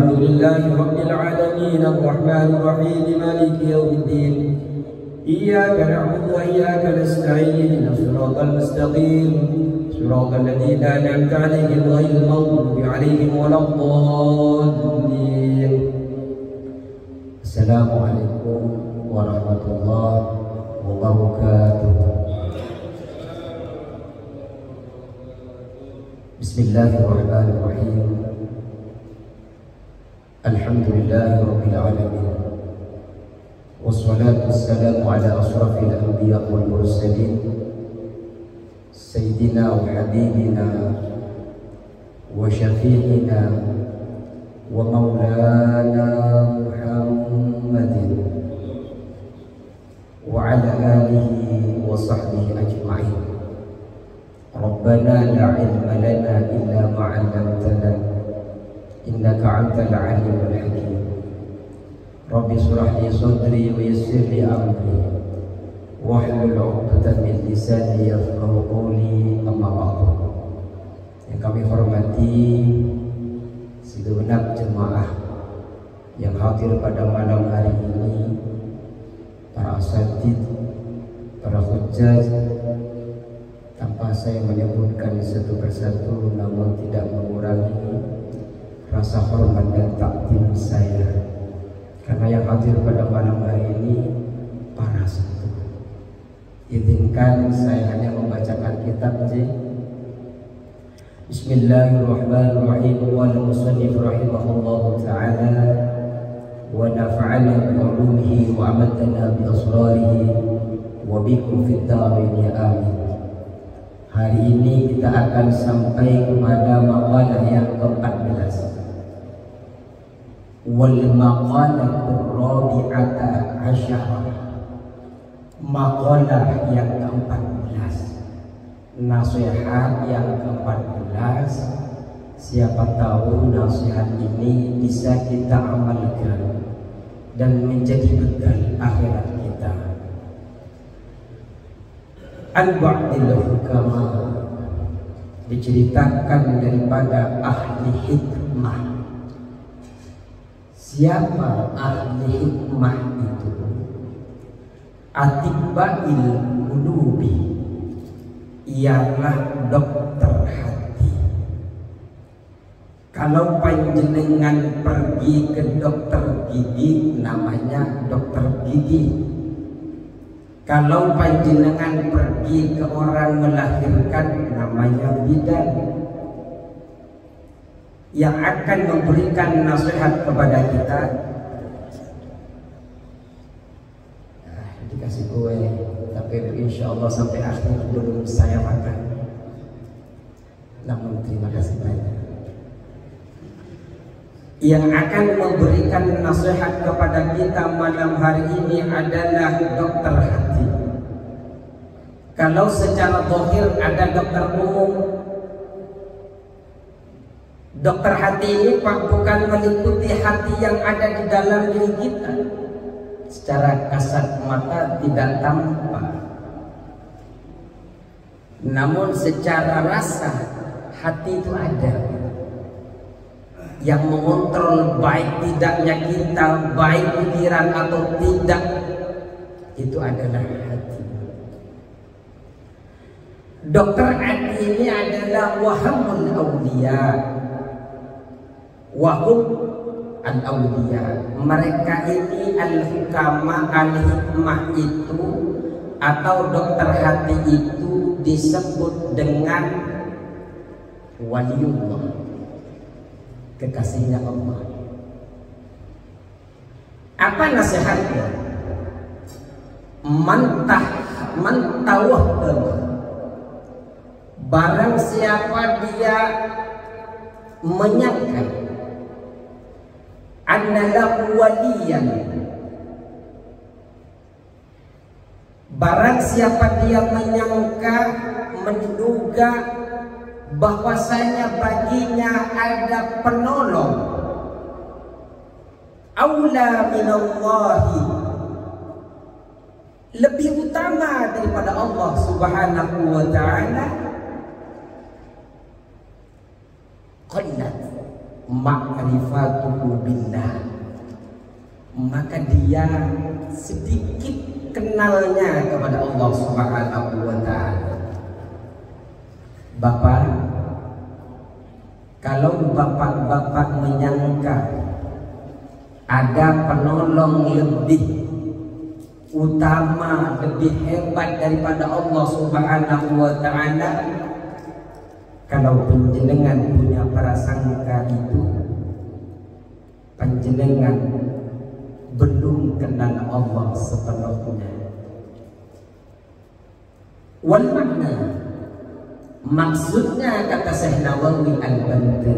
الحمد لله رب العالمين الرحمن الرحيم مالك يوم الدين إياك نعبد وإياك نستعين الصراط المستقيم صراط الذين أنعمت عليهم غير المغضوب عليهم ولا الضالين. السلام عليكم ورحمة الله وبركاته. بسم الله الرحمن الرحيم. الحمد لله رب العالمين والصلاة والسلام على أشرف الأنبياء والمرسلين سيدنا وحبيبنا وشفيعنا ومولانا محمد وعلى آله وصحبه أجمعين. ربنا لا علم لنا إلا ما علمتنا إنك أنت العليم الحكيم. رب اشرح لي صدري ويسر لي أمري واحلل عقدة من لساني يفقهوا قولي. أما بعد. Yang kami hormati segenap jemaah yang hadir pada malam hari ini, para asatid, para hujjaj, tanpa saya menyebutkan satu persatu namun tidak mengurangi rasa hormat dan takdim saya, karena yang hadir pada malam hari ini para satu. Izinkan saya hanya membacakan kitab saja. Bismillahirrahmanirrahim. Wa al-musannif rahimahullahu ta'ala wa nafa'ana bi ulumihi wa amatana bi asrarihi wa bikum fid darin ya amin. Hari ini kita akan sampai kepada maqalah yang ke-14. Wal maqalatu rabi'ata asyarah, maqalah yang ke-14, nasihat yang ke-14. Siapa tahu nasihat ini bisa kita amalkan dan menjadi bekal akhirat kita. Al-ba'dil hukama, diceritakan daripada ahli hikmah. Siapa ahli hikmah itu? Atiba'il qulubi, ialah dokter hati. Kalau panjenengan pergi ke dokter gigi, namanya dokter gigi. Kalau panjenengan pergi ke orang melahirkan, namanya bidan. Yang akan memberikan nasihat kepada kita, dikasih kue, tapi insya Allah sampai akhir belum saya makan. Namun terima kasih banyak. Yang akan memberikan nasihat kepada kita malam hari ini adalah dokter hati. Kalau secara zahir ada dokter umum, dokter hati ini bukan meliputi hati yang ada di dalam diri kita. Secara kasat mata tidak tampak, namun secara rasa hati itu ada yang mengontrol baik tidaknya kita, baik pikiran atau tidak. Itu adalah hati. Dokter hati ini adalah wahamul awliya, wahum al-awliya. Mereka ini al-hukama, al-hikmah itu atau dokter hati itu disebut dengan waliullah, kekasihnya Allah. Apa nasihatnya? Mantawahhama, barang siapa dia menyangka annalahu waliyan, barang siapa dia menyangka, menduga bahwasanya baginya ada penolong, aula minallahi, lebih utama daripada Allah Subhanahu wa ta'ala, qallat, ma'rifatuhu billah, maka dia sedikit kenalnya kepada Allah Subhanahu wa ta'ala. Bapak, kalau bapak-bapak menyangka ada penolong lebih utama, lebih hebat daripada Allah Subhanahu wa ta'ala, kalau panjenengan punya prasangka itu, panjenengan belum kenal Allah sepenuhnya. Wal makna, maksudnya kata Syekh Nawawi Al-Bantani,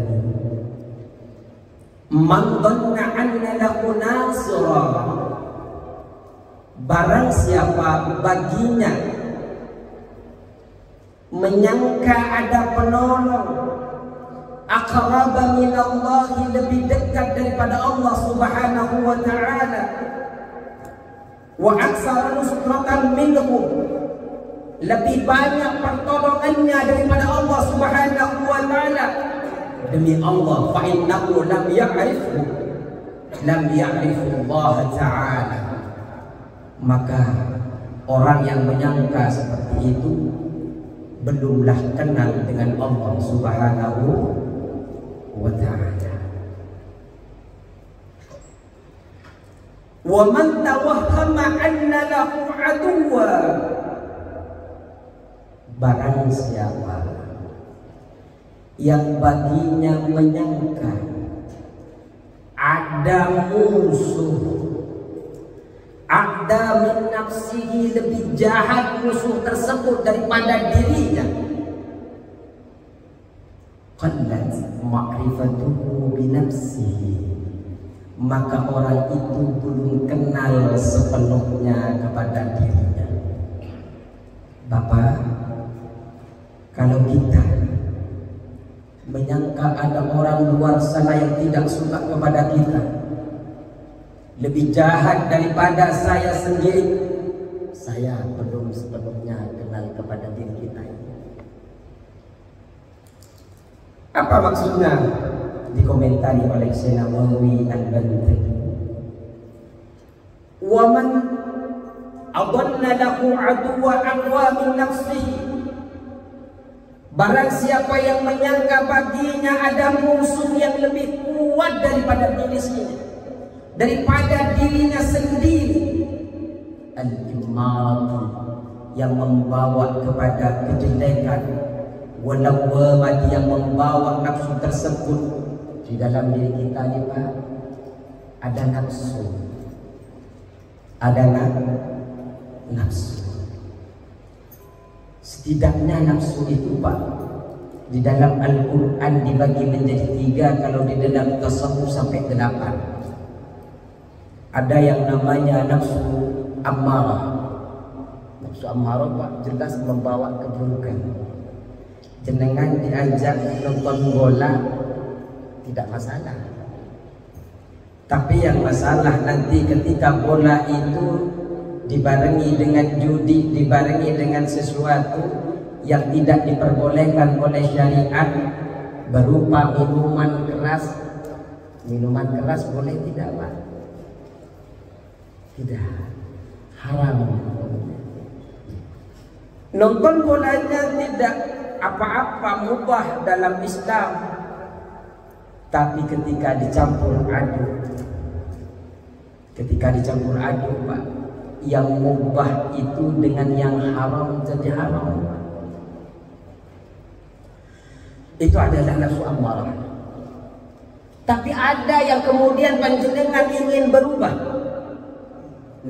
man dhanna anna lahu nasira, barang siapa baginya menyangka ada penolong, aqraba minallahi, lebih dekat daripada Allah Subhanahu wa ta'ala, wa aksara nusratan minhu, lebih banyak pertolongannya daripada Allah Subhanahu wa ta'ala, demi Allah, fa innahu lam ya'rifu Allah ta'ala, maka orang yang menyangka seperti itu belumlah kenal dengan Allah Subhanahu wa ta'ala. Wa man tawahhama anna lahu aduwa, barang siapa yang baginya menyangka ada musuh, ada min nafsihi, lebih jahat musuh tersebut daripada dirinya, qallat ma'rifatuhu binafsihi, maka orang itu belum kenal sepenuhnya kepada dirinya. Bapak, kalau kita menyangka ada orang luar sana yang tidak suka kepada kita, lebih jahat daripada saya sendiri, saya belum sepenuhnya kenal kepada diri kita. Apa maksudnya? Dikomentari oleh Syekh Nawawi Al-Bantani, wa man adalla lahu aduwa aqwa min nafsihi, barang siapa yang menyangka baginya ada musuh yang lebih kuat daripada dirinya sendiri, al-imad, yang membawa kepada kejelekan, walawamati, yang membawa nafsu tersebut. Di dalam diri kita ini Pak, ada nafsu, ada nafsu. Setidaknya nafsu itu Pak, di dalam Al-Quran dibagi menjadi 3, kalau di dalam tasawuf sampai 8. Ada yang namanya nafsu ammarah. Nafsu ammarah Pak, jelas membawa keburukan. Jenengan diajak nonton bola tidak masalah, tapi yang masalah nanti ketika bola itu dibarengi dengan judi, dibarengi dengan sesuatu yang tidak diperbolehkan oleh syariat, berupa minuman keras. Minuman keras boleh tidak Pak? Tidak, haram. Nonton bolanya tidak apa-apa, mubah dalam Islam. Tapi ketika dicampur aduk Pak, yang mubah itu dengan yang haram jadi haram. Itu adalah nafsu ammarah. Tapi ada yang kemudian panjenengan ingin berubah,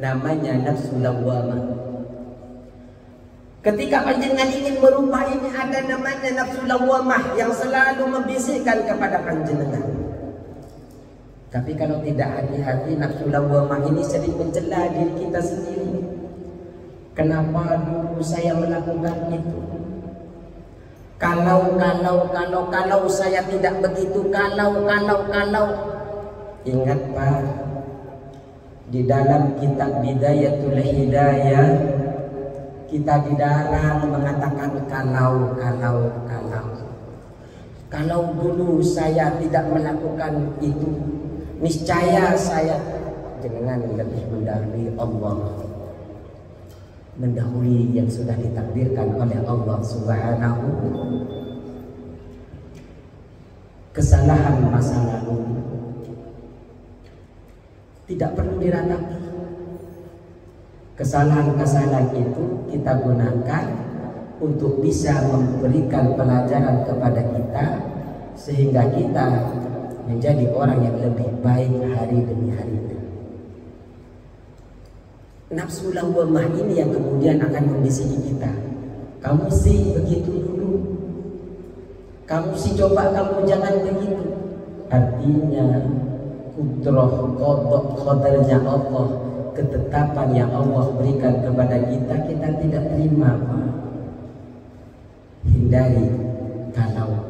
namanya nafsu lawwamah. Ketika panjenengan ingin berubah ini, ada namanya nafsu lawwamah yang selalu membisikkan kepada panjenengan. Tapi kalau tidak hati-hati, nafsu lawwamah ini sering mencela diri kita sendiri. Kenapa dulu saya melakukan itu? Kalau saya tidak begitu, kalau. Ingat Pak, di dalam kitab Bidayatul Hidayah kita dilarang mengatakan kalau. Kalau dulu saya tidak melakukan itu, niscaya saya jangan lebih mendahului Allah, mendahului yang sudah ditakdirkan oleh Allah Subhanahu. Kesalahan masa lalu tidak perlu diratapi. Kesalahan-kesalahan itu kita gunakan untuk bisa memberikan pelajaran kepada kita, sehingga kita menjadi orang yang lebih baik hari demi hari. Nafsu lawamah ini yang kemudian akan membisiki kita. Kamu sih begitu dulu, kamu sih coba kamu jangan begitu. Artinya kudrah qadha qadarnya Allah, ketetapan yang Allah berikan kepada kita, kita tidak terima, Pak. Hindari kalau.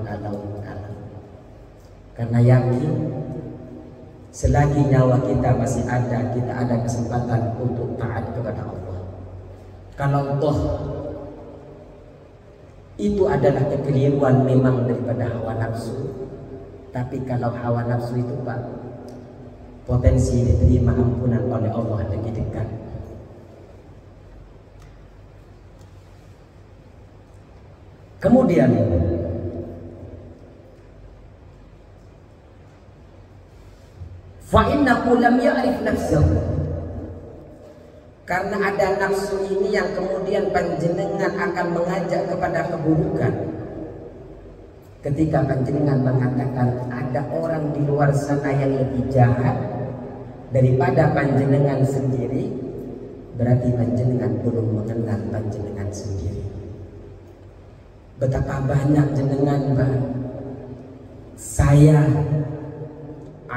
Karena yakin selagi nyawa kita masih ada, kita ada kesempatan untuk taat kepada Allah. Kalau toh itu adalah kekeliruan memang daripada hawa nafsu, tapi kalau hawa nafsu itu, Pak, potensi diterima ampunan oleh Allah lebih dekat. Kemudian fa innahu lam ya'rif nafsahu, karena ada nafsu ini yang kemudian panjenengan akan mengajak kepada keburukan. Ketika panjenengan mengatakan ada orang di luar sana yang lebih jahat daripada panjenengan sendiri, berarti panjenengan belum mengenal panjenengan sendiri. Betapa banyak jenengan, Pak, saya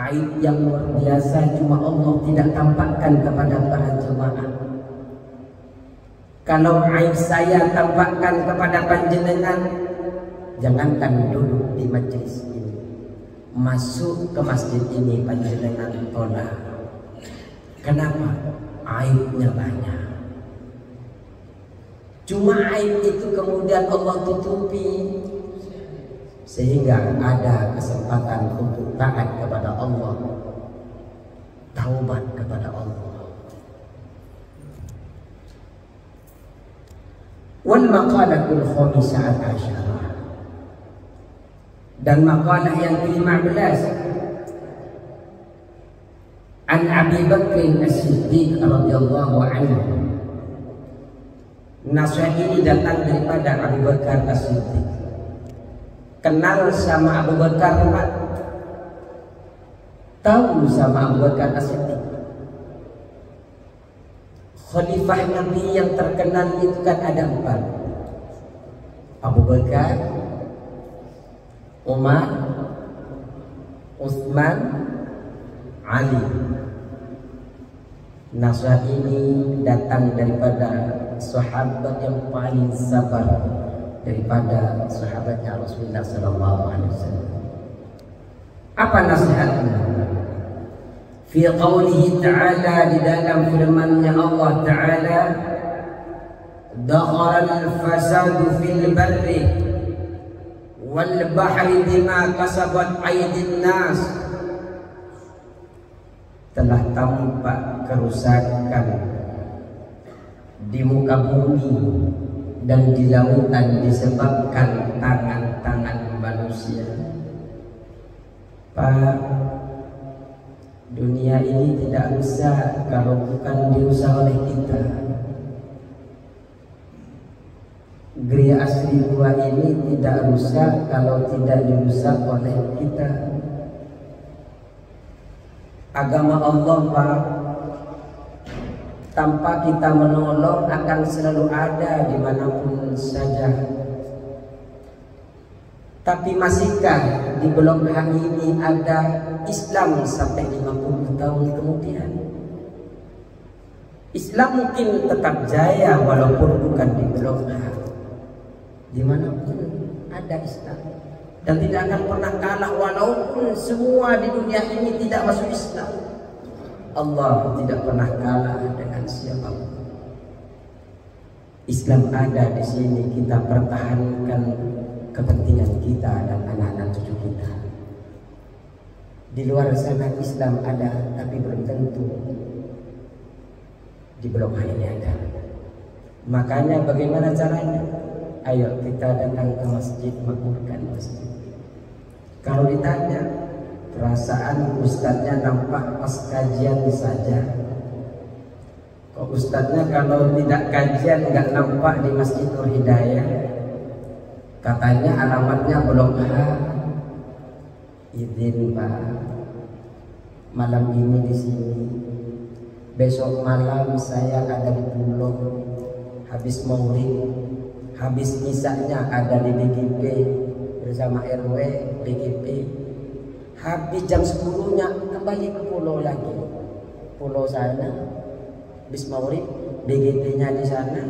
aib yang luar biasa cuma Allah tidak tampakkan kepada para jemaah. Kalau aib saya tampakkan kepada panjenengan, jangankan duduk di majelis ini, masuk ke masjid ini panjenengan tolak. Kenapa? Aibnya banyak. Cuma aib itu kemudian Allah tutupi, sehingga ada kesempatan untuk taat kepada Allah, taubat kepada Allah. Wal maqalatul khamisah asyarah, dan maqalah yang ke-15 an Abi Bakr As-Siddiq radhiyallahu anhu. Nasihat ini datang daripada Abu Bakar As-Siddiq. Kenal sama Abu Bakar, Pak? Tahu sama Abu Bakar As-Siddiq? Khalifah Nabi yang terkenal itu kan ada 4. Abu Bakar, Umar, Utsman, Ali. Nasihat ini datang daripada sahabat yang paling sabar daripada sahabatnya Rasulullah SAW. Apa nasihatnya? Fi qawlihi ta'ala, di dalam firman-Nya Allah Ta'ala, dhahara al-fasadu fil barri wal bahri bima kasabat aydin nas. Telah tampak kerusakan di muka bumi dan di lautan disebabkan tangan-tangan manusia. Pak, dunia ini tidak rusak kalau bukan dirusak oleh kita. Gereja Asri 2 ini tidak rusak kalau tidak dirusak oleh kita. Agama Allah, Pak, tanpa kita menolong akan selalu ada dimanapun saja. Tapi masihkah di blok hari ini ada Islam sampai 50 tahun kemudian? Islam mungkin tetap jaya walaupun bukan di blok H. Dimanapun ada Islam, dan tidak akan pernah kalah walaupun semua di dunia ini tidak masuk Islam. Allah tidak pernah kalah dengan siapapun. Islam ada di sini, kita pertahankan kepentingan kita dan anak-anak cucu kita. Di luar sana Islam ada, tapi belum tentu di Blok H ini ada. Makanya bagaimana caranya? Ayo kita datang ke masjid, makmurkan masjid. Kalau ditanya, perasaan ustadznya nampak pas kajian saja. Kok ustadznya kalau tidak kajian nggak nampak di Masjid Nur Hidayah? Katanya alamatnya Blok H. Izin Pak, malam ini di sini. Besok malam saya ada di Pulau. Habis maulid, habis misahnya ada di BGP bersama RW BGP. Habis jam 10-nya kembali ke pulau lagi. Pulau sana, habis maulid, BGP-nya di sana.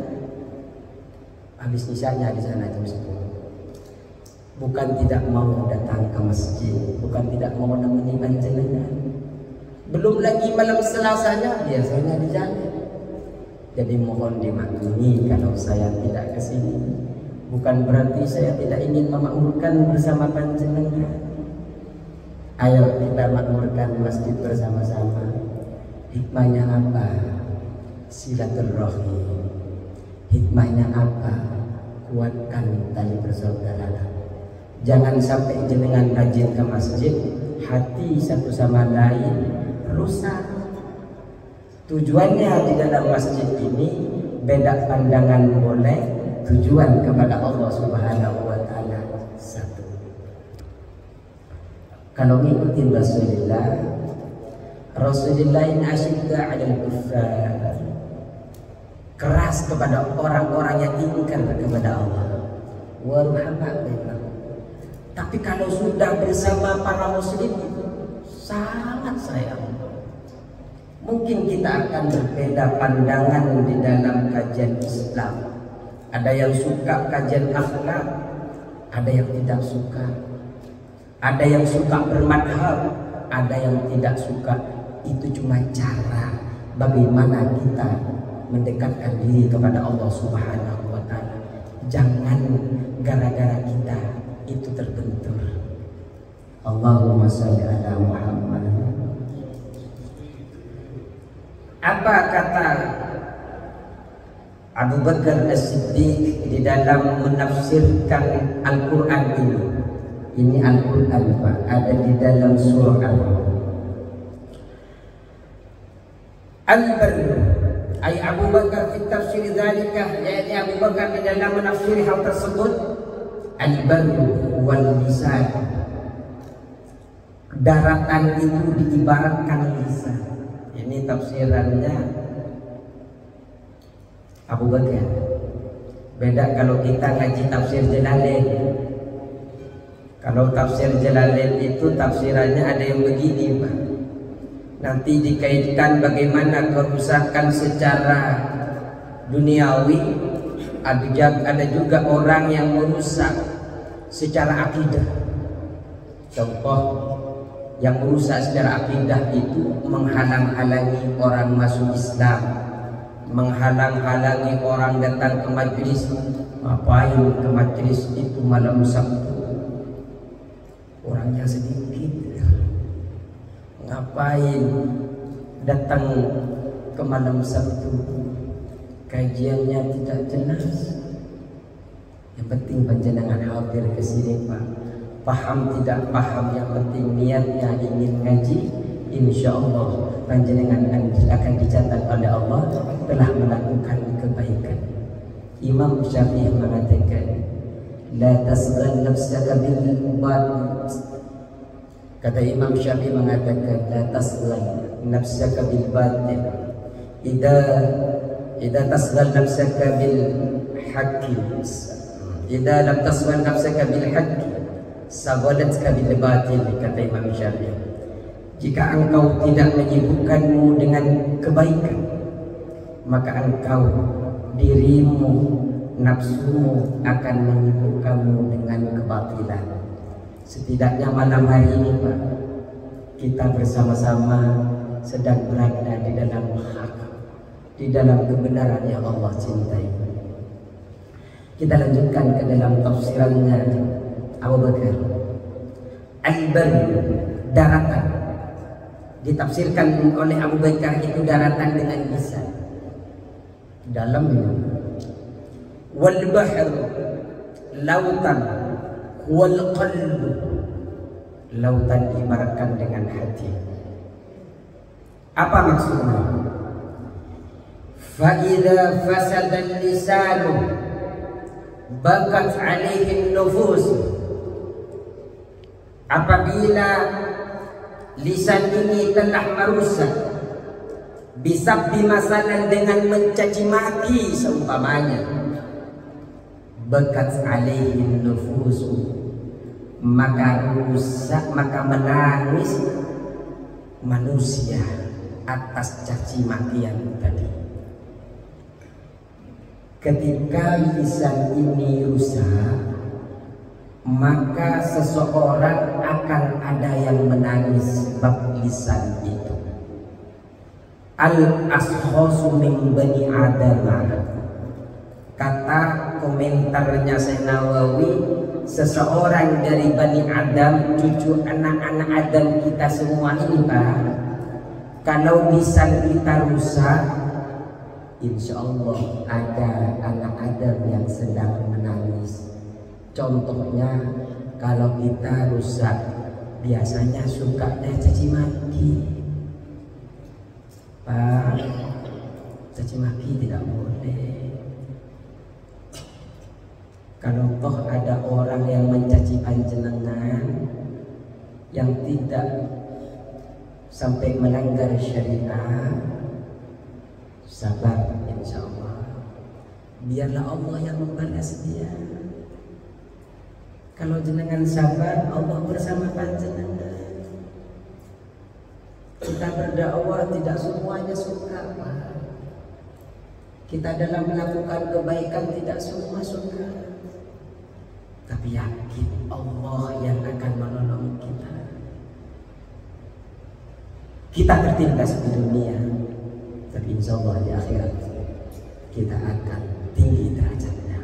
Habis misahnya di sana jam 10. Bukan tidak mau datang ke masjid, bukan tidak mau menemani panjenengan. Belum lagi malam Selasanya biasanya di jalan. Jadi mohon dimaklumi kalau saya tidak ke sini. Bukan berarti saya tidak ingin memakmurkan bersama panjenengan. Ayo kita makmurkan masjid bersama-sama. Hikmahnya apa? Silaturahim. Hikmahnya apa? Kuatkan tali persaudaraan. Jangan sampai jenengan rajin ke masjid, hati satu sama lain rusak. Tujuannya di dalam masjid ini beda pandangan boleh, tujuan kepada Allah Subhanahu wa taala satu. Kalau ngikutin Rasulullah in asyidda 'alal kuffar, keras kepada orang-orang yang ingkar kepada Allah. Wa ruhama bainahum. Tapi kalau sudah bersama para muslim itu sangat sayang. Mungkin kita akan berbeda pandangan di dalam kajian Islam. Ada yang suka kajian akhlak, ada yang tidak suka. Ada yang suka bermadhab, ada yang tidak suka. Itu cuma cara bagaimana kita mendekatkan diri kepada Allah Subhanahu wa taala. Jangan gara-gara kita itu terbentur. Allahumma shalli ala Muhammad. Apa kata Abu Bakar As-Siddiq di dalam menafsirkan Al-Quran ini? Ini Al-Quran Pak, ada di dalam surah Al-Barr. Ay Abu Bakar fi tafsir dzalika, yaitu Abu Bakar di dalam menafsir hal tersebut. Al-Barr wal lisan. Daratan itu diibaratkan lisan. Ini tafsirannya Abu Bakar. Beda kalau kita ngaji tafsir Jalalain. Kalau tafsir Jalalain itu tafsirannya ada yang begini Pak. Nanti dikaitkan bagaimana kerusakan secara duniawi. Ada juga orang yang merusak secara akidah. Contoh yang merusak secara akidah itu menghalang-halangi orang masuk Islam, menghalang-halangi orang datang ke majlis. Ngapain ke majlis itu malam Sabtu? Orangnya sedikit. Ngapain datang ke malam Sabtu? Kajiannya tidak jelas. Yang penting panjenengan hadir ke sini Pak. Paham tidak paham, yang penting niatnya ingin ngaji, insya Allah panjenengan akan dicatat oleh Allah telah melakukan kebaikan. Imam Syafi'i mengatakan, la tasghal nafsaka bil batil. Kata Imam Syafi'i mengatakan, la tasghal nafsaka bil batil. Idza tasghal nafsaka bil haqqi. Idza lam tasghal nafsaka bil haqqi sagolatka bil batil, kata Imam Syafi'i. Jika engkau tidak menyibukkanmu dengan kebaikan, maka engkau, dirimu, nafsumu akan menyibukkanmu dengan kebatilan. Setidaknya malam hari ini Pak, kita bersama-sama sedang berada di dalam hak, di dalam kebenaran yang Allah cintai. Kita lanjutkan ke dalam tafsirannya. Abu Bakar. Al-Bar, daratan. Ditafsirkan oleh Abu Bakar itu daratan dengan lisan. Dalam itu. Wal bahr, lautan. Wal qalb, lautan diibaratkan dengan hati. Apa maksudnya? Fa idza fasada al-lisanu bakat alaihi nufus. Apabila lisan ini telah merusak bisabbi masalan dengan mencaci maki seumpamanya, bakat alaihi nufus, maka rusak, maka menangis manusia atas caci makian tadi. Ketika lisan ini rusak, maka seseorang akan ada yang menangis sebab lisan itu. Al-ashkhasu min bani Adam, kata komentarnya Syekh Nawawi, seseorang dari Bani Adam, cucu anak-anak Adam kita semua ini Pak, kalau lisan kita rusak, insya Allah ada anak Adam yang sedang menangis. Contohnya kalau kita rusak, biasanya sukanya caci maki. Pak, caci maki tidak boleh. Kalau toh ada orang yang mencaci panjenengan yang tidak sampai melanggar syariat, sabar insya Allah. Biarlah Allah yang membalas dia. Kalau jenengan sabar, Allah bersama panjenengan. Kita berdakwah tidak semuanya suka, Pak. Kita dalam melakukan kebaikan tidak semua suka. Tapi yakin Allah yang akan menolong kita. Kita tertindas di dunia, tapi insya Allah di akhirat kita akan tinggi derajatnya.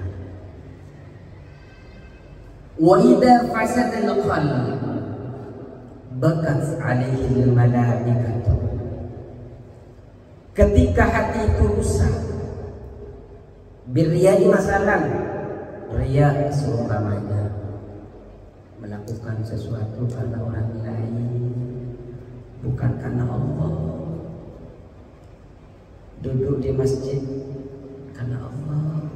Wa idza fasada al-qalb bakat alaihi al-malaikatu. Ketika hati itu rusak, birriyai masalah, riya seumpamanya melakukan sesuatu karena orang lain, bukan karena Allah. Duduk di masjid karena Allah.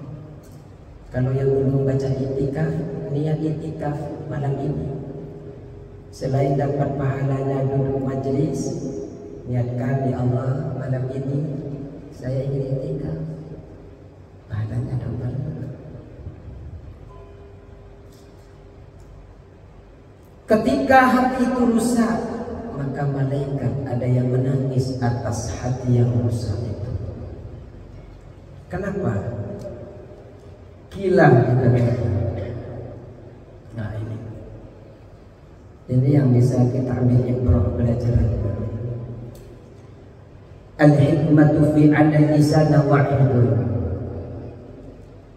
Kalau yang belum baca itikaf, niat itikaf malam ini, selain dapat pahalanya duduk majelis, niatkan ya Allah malam ini saya ingin itikaf, pahalanya double. Ketika hati itu rusak, maka malaikat ada yang menangis atas hati yang rusak itu. Kenapa? Kilang kita kata. Nah ini yang bisa kita ambil ibrah pelajaran. Al-hikmatu fi anna lisana wahidun.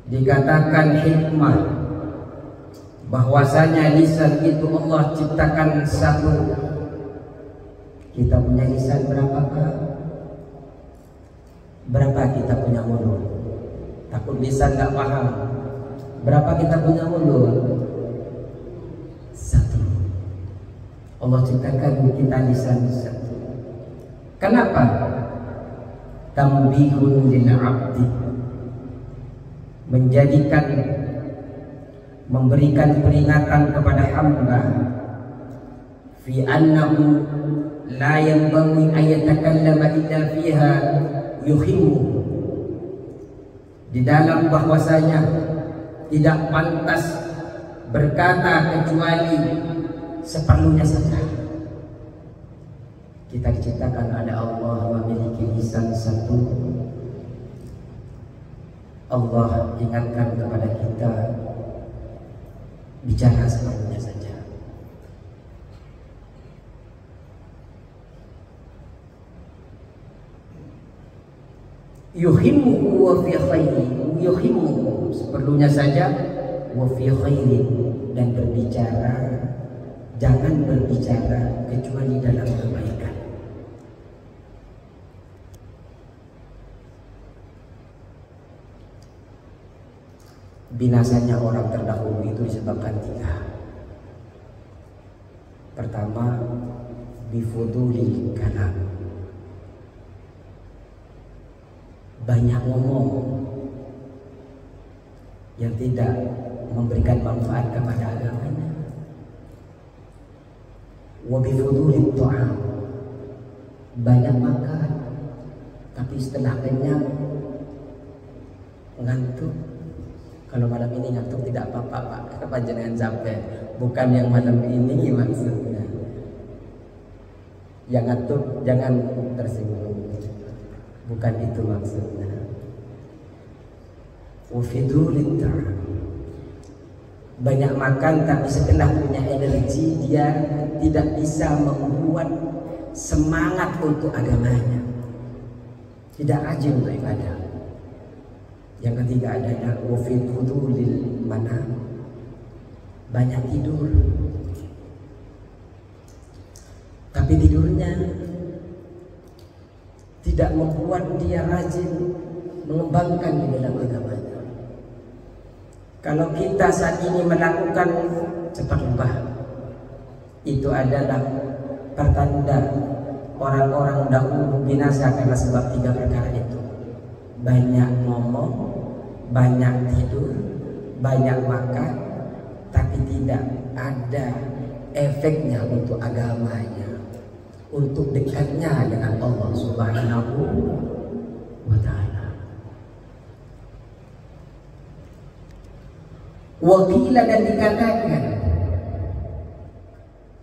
Dikatakan hikmah bahwasanya lisan itu Allah ciptakan satu. Kita punya lisan berapa Pak? Berapa kita punya mulut? Takut lisan gak paham. Berapa kita punya mulut? Satu. Allah ciptakan kita lisan satu. Kenapa? Tambihun lil abdi, menjadikan, memberikan peringatan kepada hamba fi annahu la yanbaghi an yatakallama illa fiha yuhimmu, di dalam bahwasanya tidak pantas berkata kecuali seperlunya saja. Kita diciptakan oleh Allah memiliki lisan satu. Allah ingatkan kepada kita, bicara seperlunya saja. Yuhimmuhu wa fi khairi, yuhimmuhu seperlunya saja wa fi khairin, dan berbicara, jangan berbicara kecuali dalam kebaikan. Binasanya orang terdahulu itu disebabkan 3. Pertama, bifuduli kalam, banyak ngomong yang tidak memberikan manfaat kepada agamanya. Wa bifuduli ta'am, banyak makan tapi setelah kenyang ngantuk. Kalau malam ini ngantuk tidak apa-apa Pak, panjenengan sampai, bukan yang malam ini maksudnya. Yang ngantuk jangan tersinggung, bukan itu maksudnya. Wafidulid ta'am, banyak makan tapi setelah punya energi dia tidak bisa membuat semangat untuk agamanya, tidak rajin untuk ibadah. Yang ketiga adalah wafidulil manam, banyak tidur tapi tidurnya tidak membuat dia rajin mengembangkan di dalam agamanya. Kalau kita saat ini melakukan cepat lupa, itu adalah pertanda orang-orang dahulu binasa karena sebab 3 perkara itu: banyak ngomong, banyak tidur, banyak makan, tapi tidak ada efeknya untuk agamanya, untuk dekatnya dengan Allah Subhanahu wa ta'ala. Wakila, dan dikatakan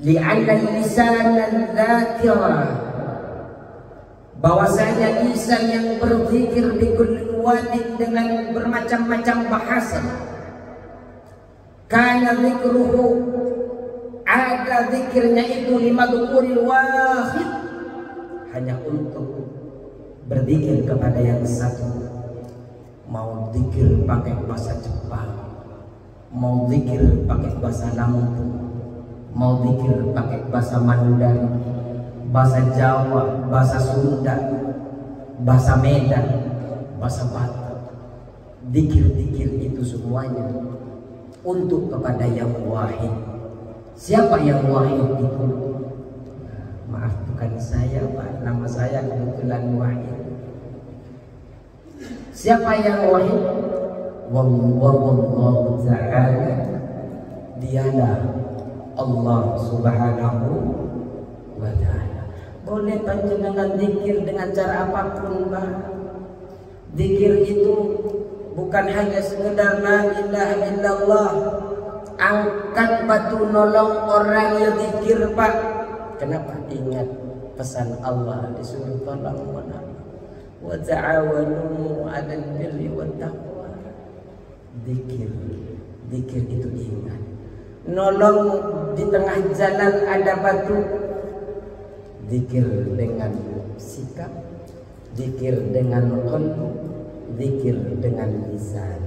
li'anna lisanan dzakira, bahwasanya lisan yang berzikir di kulli wadin, dengan bermacam-macam bahasa, kana zikruhu, ada zikirnya itu limadhkuril wahid, hanya untuk berzikir kepada yang satu. Mau zikir pakai bahasa Jepang, mau zikir pakai bahasa Lampung, mau zikir pakai bahasa Mandarin, bahasa Jawa, bahasa Sunda, bahasa Medan, bahasa Batak, zikir-zikir itu semuanya untuk kepada yang wahid. Siapa yang wahid itu? Maaf, bukan saya Pak, nama saya kebetulan wahid. Siapa yang wahid? Wallahu ta'ala, dialah Allah Subhanahu wa ta'ala. Boleh panjenengan zikir dengan cara apapun Pak. Zikir itu bukan hanya sekedar la ilaha illallah, angkat batu nolong orang yang zikir Pak. Kenapa? Ingat pesan Allah, disuruh tolong menolong, wa ta'awanu 'alal birri wat taqwa. Zikir, zikir itu ingat. Nolong di tengah jalan ada batu, zikir dengan sikap, zikir dengan qalb, zikir dengan lisan.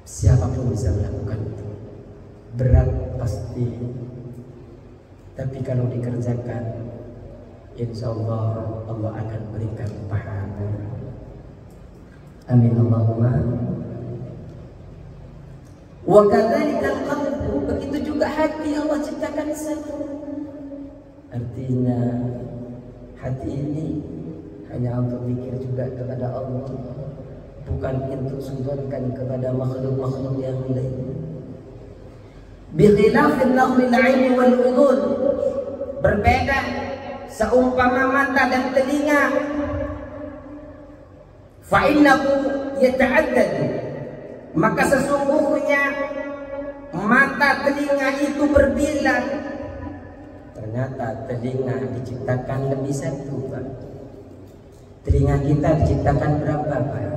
Siapapun bisa melakukan itu. Berat pasti, tapi kalau dikerjakan, insya Allah Allah akan berikan pahala. Amin Allahumma. Wa kadzalikal qalbu, begitu juga hati Allah ciptakan satu. Artinya hati ini hanya untuk zikir juga kepada Allah, bukan untuk sudahkan kepada makhluk-makhluk yang lain. Bi khilafil naqlil 'aini wal udhun, berbeda seumpama mata dan telinga. Fa innahu yata'addadu, maka sesungguhnya mata telinga itu berbilang. Ternyata telinga diciptakan lebih satu Pak. Telinga kita diciptakan berapa Pak?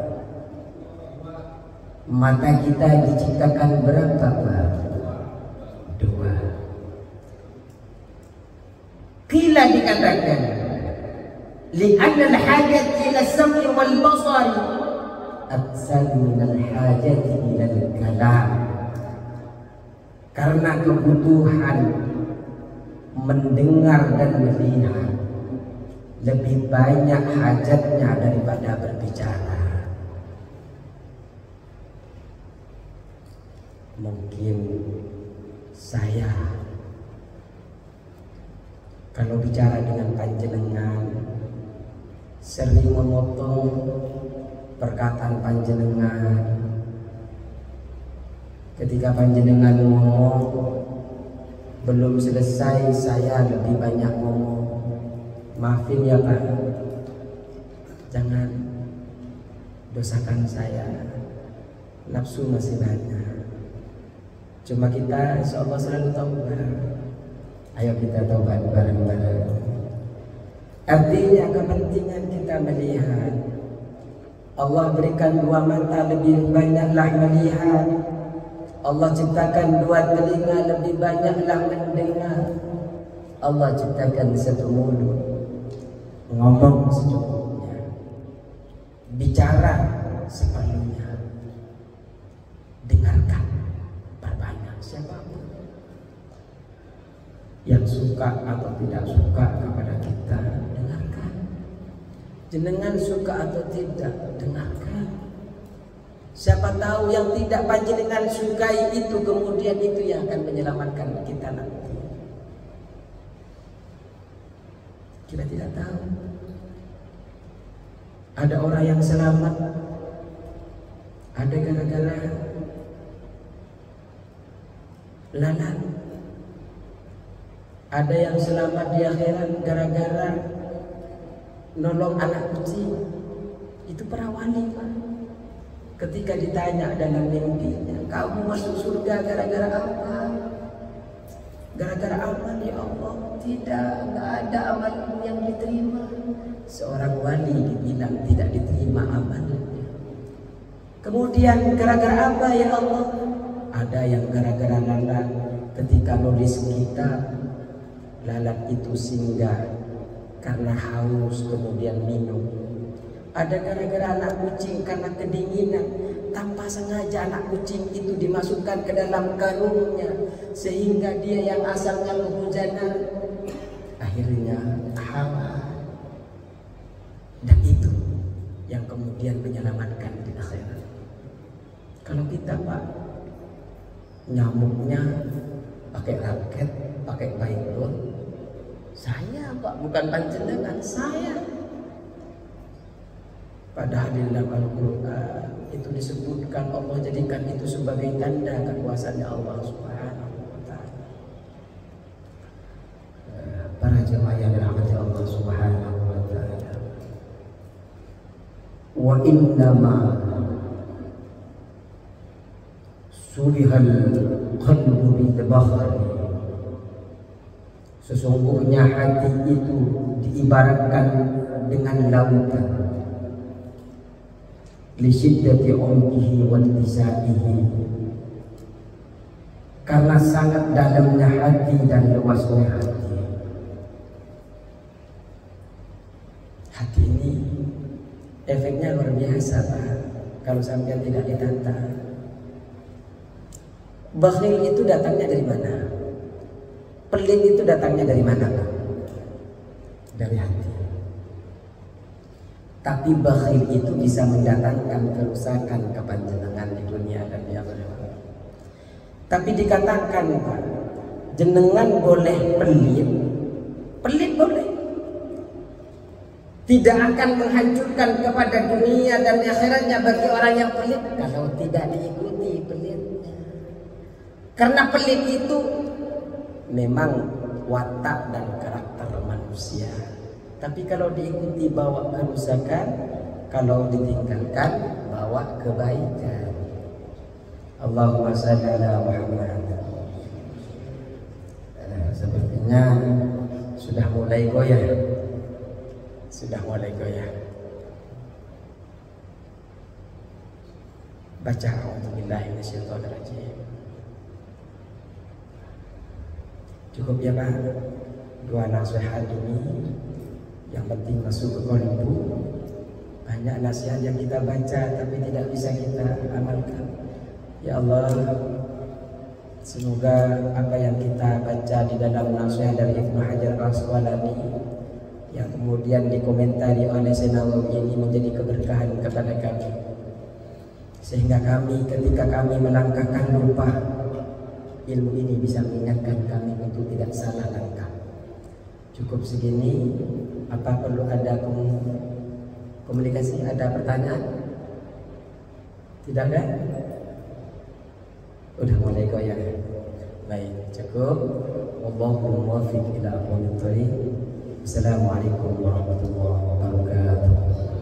Mata kita diciptakan berapa Pak? 2. Qila, dikatakan li'anna al-hajat ila as-sam'i wal basari, atsal minal hajati ilal kalam. Karena kebutuhan mendengar dan melihat lebih banyak hajatnya daripada berbicara. Mungkin saya kalau bicara dengan panjenengan sering memotong perkataan panjenengan. Ketika panjenengan ngomong belum selesai, saya lebih banyak ngomong. Maafin ya Pak, jangan dosakan saya, nafsu masih banyak. Cuma kita insya Allah selalu taubat. Ayo kita taubat bareng-bareng. Artinya kepentingan kita melihat. Allah berikan dua mata, lebih banyaklah melihat. Allah ciptakan dua telinga, lebih banyaklah mendengar. Allah ciptakan satu mulut, ngomong secukupnya, bicara seperlunya, dengarkan perbanyak. Siapapun yang suka atau tidak suka kepada kita, dengarkan. Jenengan suka atau tidak, dengarkan. Siapa tahu yang tidak panjenengan sukai itu kemudian itu yang akan menyelamatkan kita nanti. Kita tidak tahu. Ada orang yang selamat, ada gara-gara lalat. Ada yang selamat di akhirat gara-gara nolong anak kucing. Itu para wali, Pak. Ketika ditanya dalam mimpinya, kamu masuk surga gara-gara apa? Gara-gara amal ya Allah. Tidak, enggak ada amalmu yang diterima. Seorang wali dibilang tidak diterima amalnya. Kemudian gara-gara apa ya Allah? Ada yang gara-gara lalat. Ketika nulis kitab, lalat itu singgah karena haus kemudian minum. Ada gara-gara anak kucing karena kedinginan, tanpa sengaja anak kucing itu dimasukkan ke dalam karungnya sehingga dia yang asalnya kehujanan akhirnya hawa. Dan itu yang kemudian menyelamatkan di akhirat. Kalau kita Pak, nyamuknya pakai raket, pakai baikon, saya Pak, bukan panjenengan, saya. Padahal di dalam Al-Quran itu disebutkan Allah jadikan itu sebagai tanda kekuasaannya Allah Subhanahu wa Ta'ala. Para jemaah yang dirahmati Allah Subhanahu wa Ta'ala, wa innama surihal qalbu bil-bakhri, sesungguhnya hati itu diibaratkan dengan lautan, li syiddati umqihi wa intisaihi, karena sangat dalamnya hati dan luasnya hati. Hati ini efeknya luar biasa Pak, kalau sampai tidak ditata. Bakhil itu datangnya dari mana? Pelit itu datangnya dari mana Pak? Dari hati. Tapi bakhil itu bisa mendatangkan kerusakan kepanjenengan di dunia dan di akhirat. Tapi dikatakan Pak, jenengan boleh pelit, pelit boleh. Tidak akan menghancurkan kepada dunia dan akhiratnya bagi orang yang pelit kalau tidak diikuti pelitnya. Karena pelit itu memang watak dan karakter manusia. Tapi kalau diikuti bawa kerusakan, kalau ditinggalkan bawa kebaikan. Allahumma shalli ala Muhammad. Sepertinya sudah mulai goyah. Sudah mulai goyah. Baca a'udzubillahi minasyaitonirrajim. Cukup ya Pak, dua nasihat ini yang penting masuk ke kalbu, Banyak nasihat yang kita baca tapi tidak bisa kita amalkan. Ya Allah, semoga apa yang kita baca di dalam nasihat dari Ibnu Hajar Al-Asqalani yang kemudian dikomentari oleh Syekh Nawawi ini menjadi keberkahan kepada kami, sehingga kami ketika kami melangkahkan lupa, ilmu ini bisa mengingatkan kami untuk tidak salah langkah. Cukup segini. Apa perlu ada komunikasi? Ada pertanyaan? Tidak ada? Udah mulai goyang. Baik, cukup. Wallahu muwaffiq ila aqwamit thoriq. Assalamualaikum warahmatullahi wabarakatuh.